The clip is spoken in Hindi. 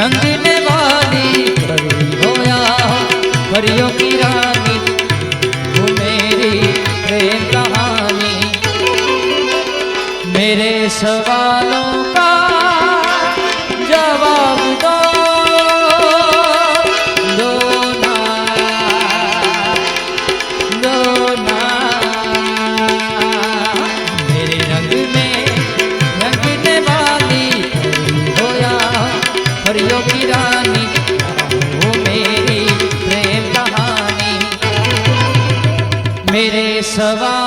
रंगने वाली परी होया परियों की रानी वो मेरी प्रेम कहानी। मेरे सवालों का जवाब दो ना, दो ना। मेरे रंग में रंगने वाली परी होया परियों की रानी वो मेरी प्रेम कहानी। मेरे सवाल